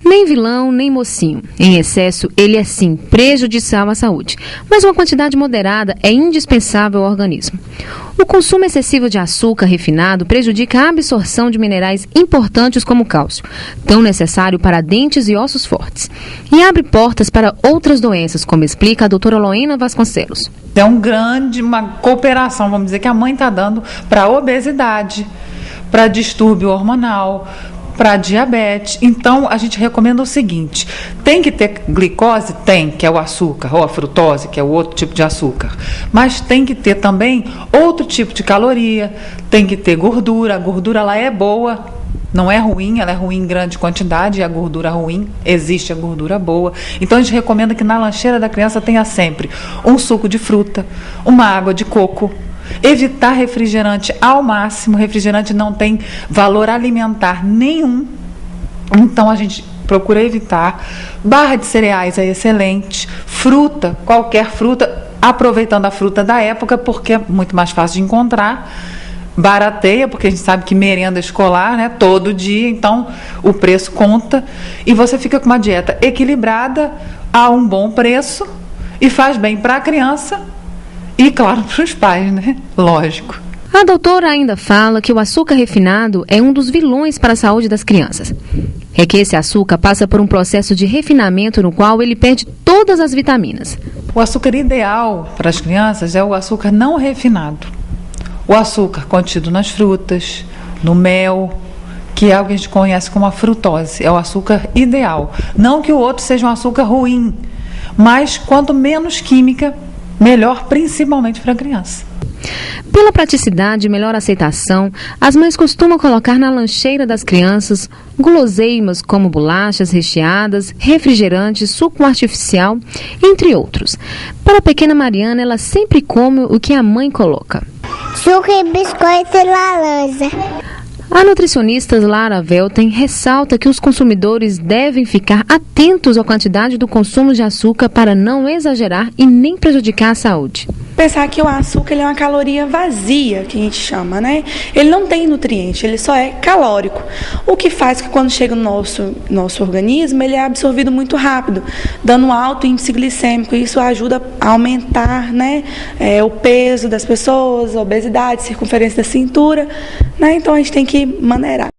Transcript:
Nem vilão, nem mocinho. Em excesso, ele é sim prejudicial à saúde, mas uma quantidade moderada é indispensável ao organismo. O consumo excessivo de açúcar refinado prejudica a absorção de minerais importantes como o cálcio, tão necessário para dentes e ossos fortes, e abre portas para outras doenças, como explica a doutora Loena Vasconcelos. É uma cooperação, vamos dizer, que a mãe está dando para a obesidade, para distúrbio hormonal, para diabetes. Então, a gente recomenda o seguinte: tem que ter glicose? Tem, que é o açúcar, ou a frutose, que é o outro tipo de açúcar. Mas tem que ter também outro tipo de caloria, tem que ter gordura. A gordura, ela é boa, não é ruim, ela é ruim em grande quantidade, e a gordura ruim, existe a gordura boa. Então, a gente recomenda que na lancheira da criança tenha sempre um suco de fruta, uma água de coco. Evitar refrigerante ao máximo. Refrigerante não tem valor alimentar nenhum, então a gente procura evitar. Barra de cereais é excelente. Fruta, qualquer fruta, aproveitando a fruta da época, porque é muito mais fácil de encontrar. Barateia, porque a gente sabe que merenda escolar, né, todo dia, então o preço conta, e você fica com uma dieta equilibrada a um bom preço e faz bem para a criança. E, claro, para os pais, né? Lógico. A doutora ainda fala que o açúcar refinado é um dos vilões para a saúde das crianças. É que esse açúcar passa por um processo de refinamento no qual ele perde todas as vitaminas. O açúcar ideal para as crianças é o açúcar não refinado. O açúcar contido nas frutas, no mel, que é o que a gente conhece como a frutose. É o açúcar ideal. Não que o outro seja um açúcar ruim, mas quanto menos química, melhor, principalmente para a criança. Pela praticidade e melhor aceitação, as mães costumam colocar na lancheira das crianças guloseimas como bolachas recheadas, refrigerantes, suco artificial, entre outros. Para a pequena Mariana, ela sempre come o que a mãe coloca. Suco e biscoito e laranja. A nutricionista Lara Velten ressalta que os consumidores devem ficar atentos à quantidade do consumo de açúcar para não exagerar e nem prejudicar a saúde. Pensar que o açúcar ele é uma caloria vazia, que a gente chama, né? Ele não tem nutriente, ele só é calórico. O que faz que quando chega no nosso organismo, ele é absorvido muito rápido, dando um alto índice glicêmico. E isso ajuda a aumentar, né, o peso das pessoas, a obesidade, circunferência da cintura, né? Então a gente tem que maneirar.